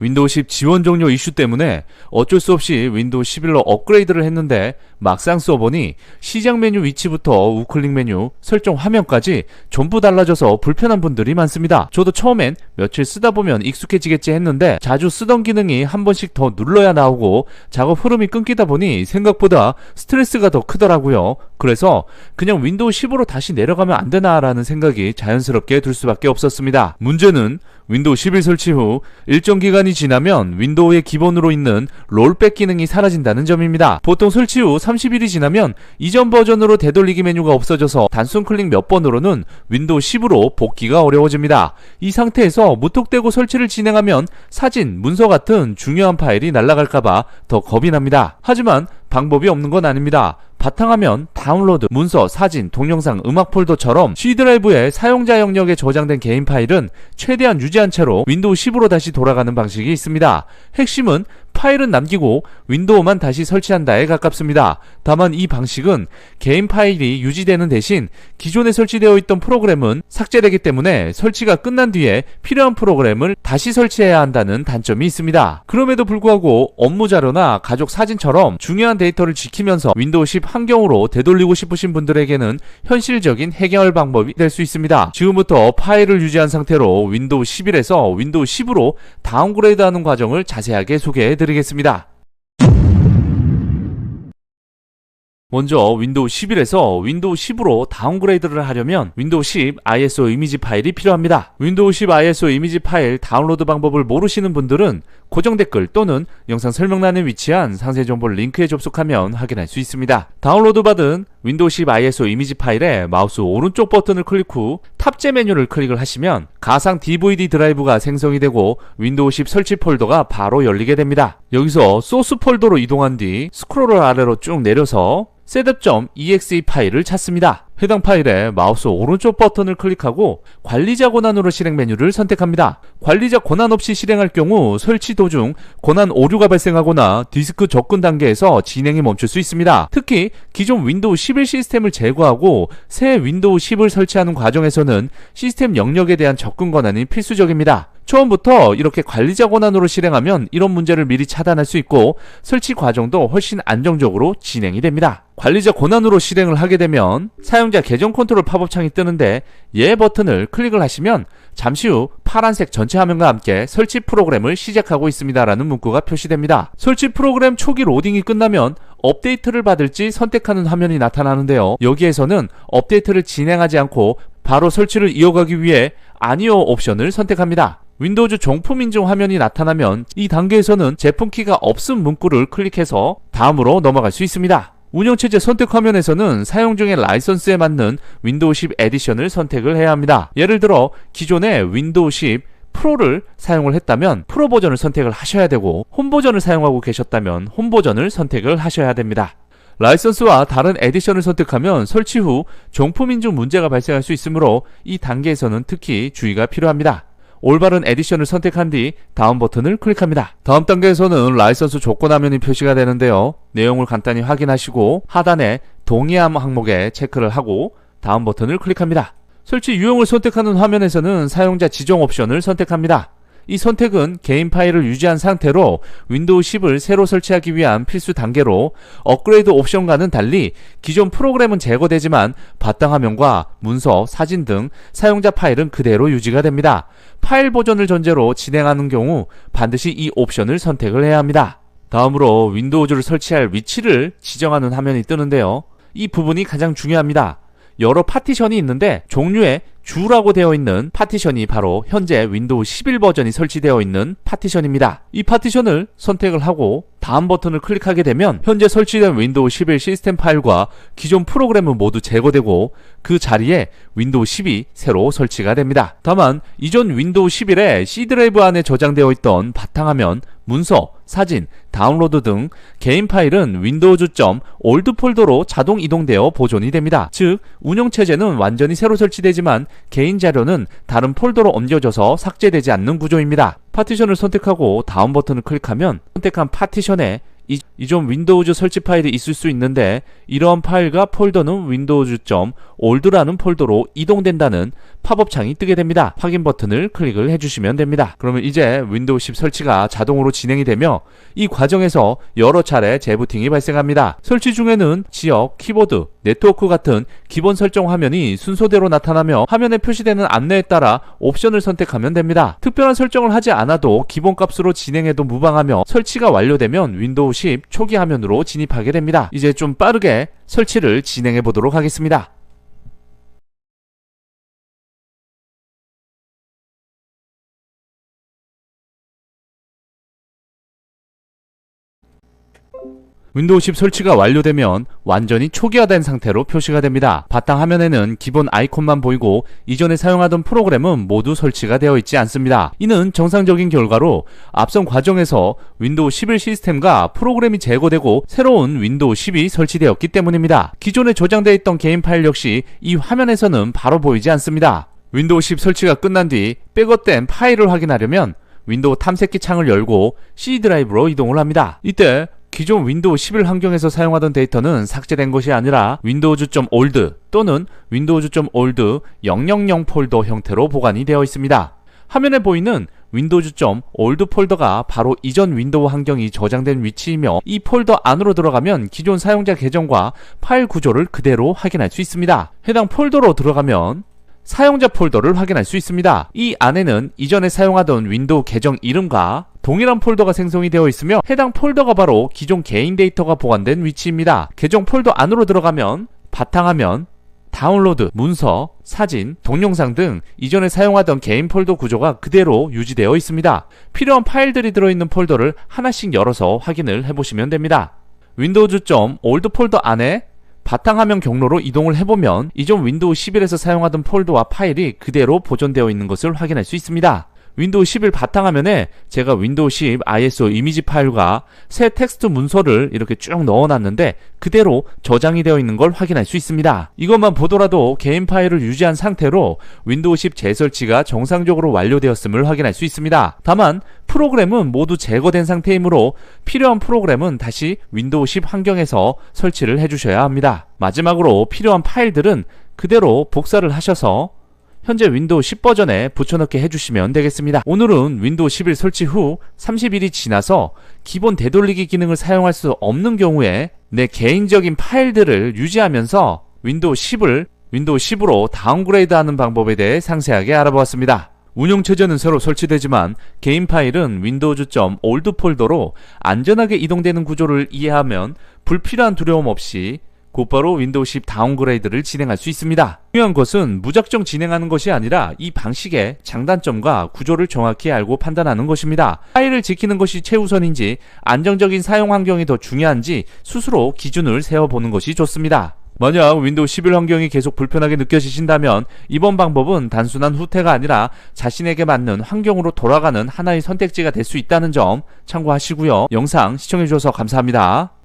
윈도우 10 지원 종료 이슈 때문에 어쩔 수 없이 윈도우 11로 업그레이드를 했는데 막상 써보니 시작 메뉴 위치부터 우클릭 메뉴, 설정 화면까지 전부 달라져서 불편한 분들이 많습니다. 저도 처음엔 며칠 쓰다 보면 익숙해지겠지 했는데 자주 쓰던 기능이 한 번씩 더 눌러야 나오고 작업 흐름이 끊기다 보니 생각보다 스트레스가 더 크더라고요. 그래서 그냥 윈도우 10으로 다시 내려가면 안 되나 라는 생각이 자연스럽게 들 수밖에 없었습니다. 문제는 윈도우 11 설치 후 일정 기간이 지나면 윈도우의 기본으로 있는 롤백 기능이 사라진다는 점입니다. 보통 설치 후 30일이 지나면 이전 버전으로 되돌리기 메뉴가 없어져서 단순 클릭 몇 번으로는 윈도우 10으로 복귀가 어려워집니다. 이 상태에서 무턱대고 설치를 진행하면 사진, 문서 같은 중요한 파일이 날아갈까봐 더 겁이 납니다. 하지만 방법이 없는 건 아닙니다. 바탕화면, 다운로드, 문서, 사진, 동영상, 음악 폴더처럼 C 드라이브에 사용자 영역에 저장된 개인 파일은 최대한 유지한 채로 윈도우 10으로 다시 돌아가는 방식이 있습니다. 핵심은 파일은 남기고 윈도우만 다시 설치한다에 가깝습니다. 다만 이 방식은 개인 파일이 유지되는 대신 기존에 설치되어 있던 프로그램은 삭제되기 때문에 설치가 끝난 뒤에 필요한 프로그램을 다시 설치해야 한다는 단점이 있습니다. 그럼에도 불구하고 업무 자료나 가족 사진처럼 중요한 데이터를 지키면서 윈도우 10 환경으로 되돌리고 싶으신 분들에게는 현실적인 해결 방법이 될 수 있습니다. 지금부터 파일을 유지한 상태로 윈도우 11에서 윈도우 10으로 다운그레이드하는 과정을 자세하게 소개해 드리겠습니다. 먼저 윈도우 11에서 윈도우 10으로 다운그레이드를 하려면 윈도우 10 ISO 이미지 파일이 필요합니다. 윈도우 10 ISO 이미지 파일 다운로드 방법을 모르시는 분들은 고정 댓글 또는 영상 설명란에 위치한 상세 정보 링크에 접속하면 확인할 수 있습니다. 다운로드 받은 윈도우 10 ISO 이미지 파일에 마우스 오른쪽 버튼을 클릭 후 탑재 메뉴를 클릭을 하시면 가상 DVD 드라이브가 생성이 되고 윈도우 10 설치 폴더가 바로 열리게 됩니다. 여기서 소스 폴더로 이동한 뒤 스크롤을 아래로 쭉 내려서 setup.exe 파일을 찾습니다. 해당 파일에 마우스 오른쪽 버튼을 클릭하고 관리자 권한으로 실행 메뉴를 선택합니다. 관리자 권한 없이 실행할 경우 설치 도중 권한 오류가 발생하거나 디스크 접근 단계에서 진행이 멈출 수 있습니다. 특히 기존 윈도우 11 시스템을 제거하고 새 윈도우 10을 설치하는 과정에서는 시스템 영역에 대한 접근 권한이 필수적입니다. 처음부터 이렇게 관리자 권한으로 실행하면 이런 문제를 미리 차단할 수 있고 설치 과정도 훨씬 안정적으로 진행이 됩니다. 관리자 권한으로 실행을 하게 되면 사용자 계정 컨트롤 팝업 창이 뜨는데 예 버튼을 클릭을 하시면 잠시 후 파란색 전체 화면과 함께 설치 프로그램을 시작하고 있습니다 라는 문구가 표시됩니다. 설치 프로그램 초기 로딩이 끝나면 업데이트를 받을지 선택하는 화면이 나타나는데요. 여기에서는 업데이트를 진행하지 않고 바로 설치를 이어가기 위해 아니오 옵션을 선택합니다. 윈도우즈 정품 인증 화면이 나타나면 이 단계에서는 제품키가 없음 문구를 클릭해서 다음으로 넘어갈 수 있습니다. 운영체제 선택 화면에서는 사용 중의 라이선스에 맞는 윈도우 10 에디션을 선택을 해야 합니다. 예를 들어 기존의 윈도우 10 프로를 사용을 했다면 프로 버전을 선택을 하셔야 되고 홈 버전을 사용하고 계셨다면 홈 버전을 선택을 하셔야 됩니다. 라이선스와 다른 에디션을 선택하면 설치 후 정품 인증 문제가 발생할 수 있으므로 이 단계에서는 특히 주의가 필요합니다. 올바른 에디션을 선택한 뒤 다음 버튼을 클릭합니다. 다음 단계에서는 라이선스 조건 화면이 표시가 되는데요. 내용을 간단히 확인하시고 하단에 동의함 항목에 체크를 하고 다음 버튼을 클릭합니다. 설치 유형을 선택하는 화면에서는 사용자 지정 옵션을 선택합니다. 이 선택은 개인 파일을 유지한 상태로 윈도우 10을 새로 설치하기 위한 필수 단계로 업그레이드 옵션과는 달리 기존 프로그램은 제거되지만 바탕화면과 문서, 사진 등 사용자 파일은 그대로 유지가 됩니다. 파일 보존을 전제로 진행하는 경우 반드시 이 옵션을 선택을 해야 합니다. 다음으로 윈도우즈를 설치할 위치를 지정하는 화면이 뜨는데요. 이 부분이 가장 중요합니다. 여러 파티션이 있는데 종류의 주라고 되어 있는 파티션이 바로 현재 윈도우 11 버전이 설치되어 있는 파티션입니다. 이 파티션을 선택을 하고 다음 버튼을 클릭하게 되면 현재 설치된 윈도우 11 시스템 파일과 기존 프로그램은 모두 제거되고 그 자리에 윈도우 10이 새로 설치가 됩니다. 다만 이전 윈도우 11에 C 드라이브 안에 저장되어 있던 바탕화면, 문서, 사진, 다운로드 등 개인 파일은 윈도우즈.올드 폴더로 자동 이동되어 보존이 됩니다. 즉 운영체제는 완전히 새로 설치되지만 개인 자료는 다른 폴더로 옮겨져서 삭제되지 않는 구조입니다. 파티션을 선택하고 다음 버튼을 클릭하면 선택한 파티션에 이전 윈도우즈 설치 파일이 있을 수 있는데 이러한 파일과 폴더는 windows.old라는 폴더로 이동된다는 팝업 창이 뜨게 됩니다. 확인 버튼을 클릭을 해주시면 됩니다. 그러면 이제 윈도우 10 설치가 자동으로 진행이 되며 이 과정에서 여러 차례 재부팅이 발생합니다. 설치 중에는 지역, 키보드, 네트워크 같은 기본 설정 화면이 순서대로 나타나며 화면에 표시되는 안내에 따라 옵션을 선택하면 됩니다. 특별한 설정을 하지 않아도 기본 값으로 진행해도 무방하며 설치가 완료되면 윈도우 10 초기 화면으로 진입하게 됩니다. 이제 좀 빠르게 설치를 진행해 보도록 하겠습니다. 윈도우 10 설치가 완료되면 완전히 초기화된 상태로 표시가 됩니다. 바탕화면에는 기본 아이콘만 보이고 이전에 사용하던 프로그램은 모두 설치가 되어 있지 않습니다. 이는 정상적인 결과로 앞선 과정에서 윈도우 11 시스템과 프로그램이 제거되고 새로운 윈도우 10이 설치되었기 때문입니다. 기존에 저장되어 있던 게임 파일 역시 이 화면에서는 바로 보이지 않습니다. 윈도우 10 설치가 끝난 뒤 백업된 파일을 확인하려면 윈도우 탐색기 창을 열고 C 드라이브로 이동을 합니다. 이때 기존 윈도우 11 환경에서 사용하던 데이터는 삭제된 것이 아니라 windows.old 또는 windows.old 000 폴더 형태로 보관이 되어 있습니다. 화면에 보이는 windows.old 폴더가 바로 이전 윈도우 환경이 저장된 위치이며 이 폴더 안으로 들어가면 기존 사용자 계정과 파일 구조를 그대로 확인할 수 있습니다. 해당 폴더로 들어가면 사용자 폴더를 확인할 수 있습니다. 이 안에는 이전에 사용하던 윈도우 계정 이름과 동일한 폴더가 생성이 되어 있으며 해당 폴더가 바로 기존 개인 데이터가 보관된 위치입니다. 계정 폴더 안으로 들어가면 바탕화면, 다운로드, 문서, 사진, 동영상 등 이전에 사용하던 개인 폴더 구조가 그대로 유지되어 있습니다. 필요한 파일들이 들어있는 폴더를 하나씩 열어서 확인을 해보시면 됩니다. windows.old 폴더 안에 바탕화면 경로로 이동을 해보면 이전 윈도우 11에서 사용하던 폴더와 파일이 그대로 보존되어 있는 것을 확인할 수 있습니다. 윈도우 11 바탕화면에 제가 윈도우 10 ISO 이미지 파일과 새 텍스트 문서를 이렇게 쭉 넣어놨는데 그대로 저장이 되어 있는 걸 확인할 수 있습니다. 이것만 보더라도 개인 파일을 유지한 상태로 윈도우 10 재설치가 정상적으로 완료되었음을 확인할 수 있습니다. 다만 프로그램은 모두 제거된 상태이므로 필요한 프로그램은 다시 윈도우 10 환경에서 설치를 해주셔야 합니다. 마지막으로 필요한 파일들은 그대로 복사를 하셔서 현재 윈도우 10 버전에 붙여넣기 해주시면 되겠습니다. 오늘은 윈도우 11 설치 후 30일이 지나서 기본 되돌리기 기능을 사용할 수 없는 경우에 내 개인적인 파일들을 유지하면서 윈도우 10을 윈도우 10으로 다운그레이드하는 방법에 대해 상세하게 알아보았습니다. 운영체제는 새로 설치되지만 개인 파일은 windows.old 폴더로 안전하게 이동되는 구조를 이해하면 불필요한 두려움 없이 곧바로 윈도우 10 다운그레이드를 진행할 수 있습니다. 중요한 것은 무작정 진행하는 것이 아니라 이 방식의 장단점과 구조를 정확히 알고 판단하는 것입니다. 파일을 지키는 것이 최우선인지 안정적인 사용 환경이 더 중요한지 스스로 기준을 세워보는 것이 좋습니다. 만약 윈도우 11 환경이 계속 불편하게 느껴지신다면 이번 방법은 단순한 후퇴가 아니라 자신에게 맞는 환경으로 돌아가는 하나의 선택지가 될 수 있다는 점 참고하시고요. 영상 시청해주셔서 감사합니다.